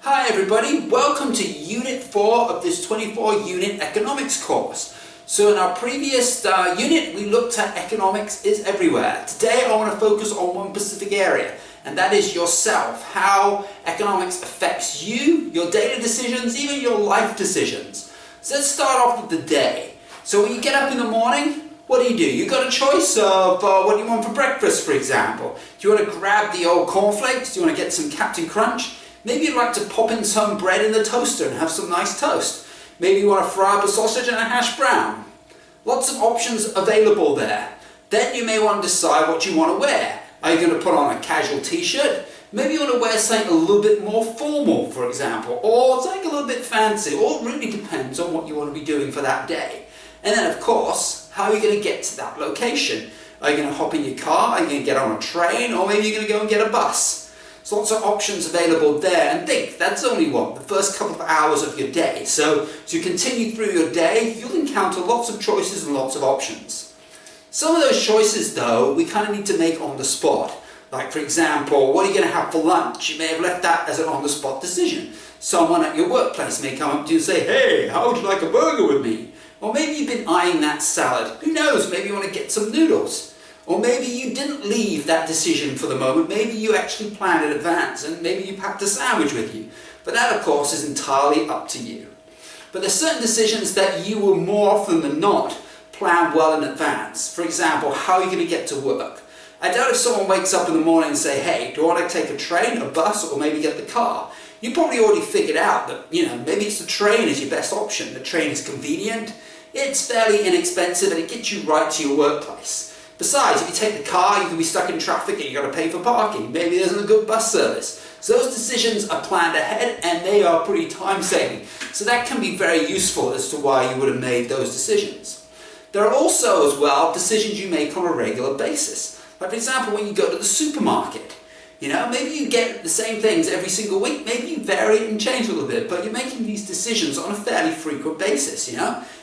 Hi everybody, welcome to Unit 4 of this 24-unit economics course. So in our previous unit we looked at economics is everywhere. Today I want to focus on one specific area, and that is yourself, how economics affects you, your daily decisions, even your life decisions. So let's start off with the day. So when you get up in the morning, what do? You've got a choice of what you want for breakfast, for example. Do you want to grab the old cornflakes? Do you want to get some Captain Crunch? Maybe you'd like to pop in some bread in the toaster and have some nice toast. Maybe you want to fry up a sausage and a hash brown. Lots of options available there. Then you may want to decide what you want to wear. Are you going to put on a casual t-shirt? Maybe you want to wear something a little bit more formal, for example, or something a little bit fancy. All really depends on what you want to be doing for that day. And then, of course, how are you going to get to that location? Are you going to hop in your car? Are you going to get on a train? Or maybe you're going to go and get a bus? So lots of options available there. And think, that's only what? The first couple of hours of your day. So as you continue through your day, you'll encounter lots of choices and lots of options. Some of those choices, though, we kind of need to make on the spot. Like, for example, what are you going to have for lunch? You may have left that as an on-the-spot decision. Someone at your workplace may come up to you and say, "Hey, how would you like a burger with me?" Or maybe you've been eyeing that salad. Who knows, maybe you want to get some noodles. Or maybe you didn't leave that decision for the moment. Maybe you actually planned in advance and maybe you packed a sandwich with you. But that, of course, is entirely up to you. But there's certain decisions that you will more often than not plan well in advance. For example, how are you going to get to work? I doubt if someone wakes up in the morning and say, "Hey, do you want to take a train, a bus, or maybe get the car?" You probably already figured out that, maybe it's the train is your best option. The train is convenient, it's fairly inexpensive, and it gets you right to your workplace. Besides, if you take the car, you can be stuck in traffic and you've got to pay for parking. Maybe there isn't a good bus service. So those decisions are planned ahead and they are pretty time-saving. So that can be very useful as to why you would have made those decisions. There are also, as well, decisions you make on a regular basis. Like, for example, when you go to the supermarket. Maybe you get the same things every single week. Maybe you vary it and change a little bit, but you're making these decisions on a fairly frequent basis,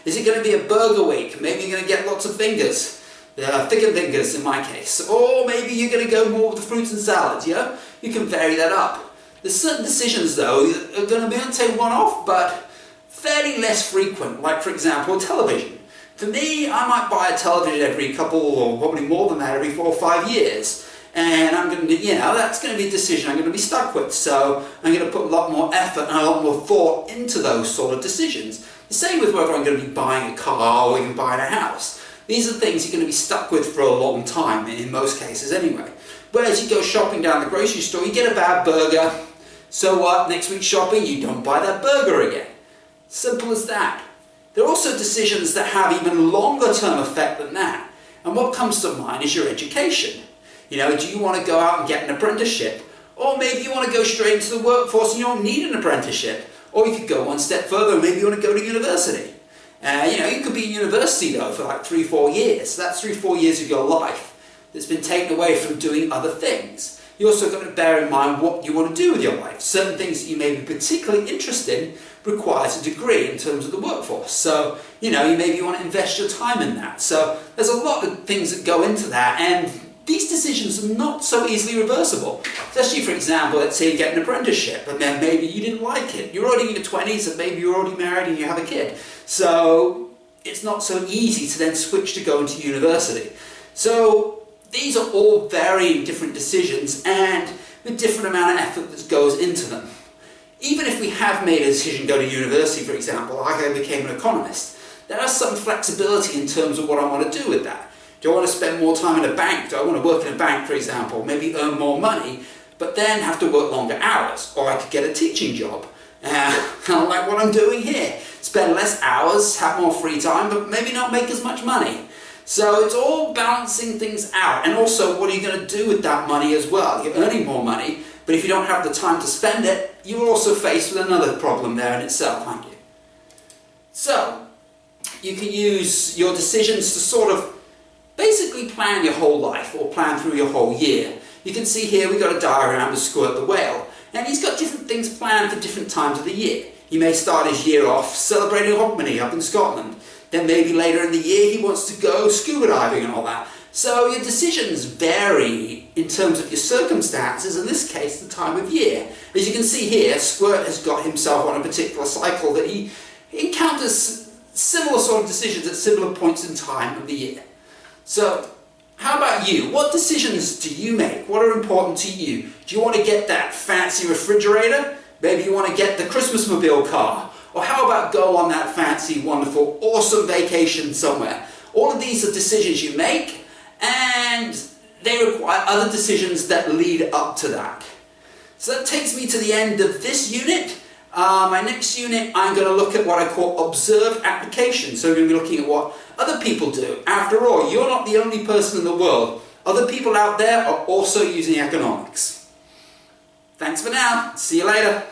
Is it going to be a burger week? Maybe you're going to get lots of fingers. Thicker fingers in my case. Or maybe you're going to go more with the fruits and salads, You can vary that up. There's certain decisions, though, that are going to be, I'd say, one-off, but fairly less frequent. Like, for example, television. For me, I might buy a television every couple, or probably more than that, every 4 or 5 years. And I'm going to, that's going to be a decision I'm going to be stuck with. So I'm going to put a lot more effort and a lot more thought into those sort of decisions. The same with whether I'm going to be buying a car or even buying a house. These are things you're going to be stuck with for a long time, in most cases anyway. Whereas you go shopping down the grocery store, you get a bad burger. So what? Next week shopping, you don't buy that burger again. Simple as that. There are also decisions that have even longer term effect than that. And what comes to mind is your education. Do you want to go out and get an apprenticeship? Or maybe you want to go straight into the workforce and you don't need an apprenticeship. Or you could go one step further, maybe you want to go to university. You could be in university though for like 3-4 years. So that's 3-4 years of your life that's been taken away from doing other things. You also got to bear in mind what you want to do with your life. Certain things that you may be particularly interested in requires a degree in terms of the workforce. So, you maybe want to invest your time in that. So there's a lot of things that go into that, and these decisions are not so easily reversible. Especially, for example, let's say you get an apprenticeship and then maybe you didn't like it. You're already in your 20s and maybe you're already married and you have a kid. So it's not so easy to then switch to go into university. So these are all varying different decisions and with different amount of effort that goes into them. Even if we have made a decision to go to university, for example, like I became an economist, there is some flexibility in terms of what I want to do with that. Do I want to spend more time in a bank? Do I want to work in a bank, for example, maybe earn more money, but then have to work longer hours? Or I could get a teaching job, kind of like what I'm doing here. Spend less hours, have more free time, but maybe not make as much money. So it's all balancing things out. And also, what are you going to do with that money as well? You're earning more money, but if you don't have the time to spend it, you're also faced with another problem there in itself, aren't you? So, you can use your decisions to sort of basically plan your whole life or plan through your whole year. You can see here we've got a diagram of Squirt the whale, and he's got different things planned for different times of the year. He may start his year off celebrating Hogmanay up in Scotland. Then maybe later in the year he wants to go scuba diving and all that. So your decisions vary in terms of your circumstances, in this case the time of year. As you can see here, Squirt has got himself on a particular cycle that he encounters similar sort of decisions at similar points in time of the year. So how about you? What decisions do you make? What are important to you? Do you want to get that fancy refrigerator? Maybe you want to get the Christmas-mobile car. Or how about go on that fancy, wonderful, awesome vacation somewhere? All of these are decisions you make, and they require other decisions that lead up to that. So that takes me to the end of this unit. My next unit, I'm going to look at what I call observed application. So we're going to be looking at what other people do. After all, you're not the only person in the world. Other people out there are also using economics. Thanks for now. See you later.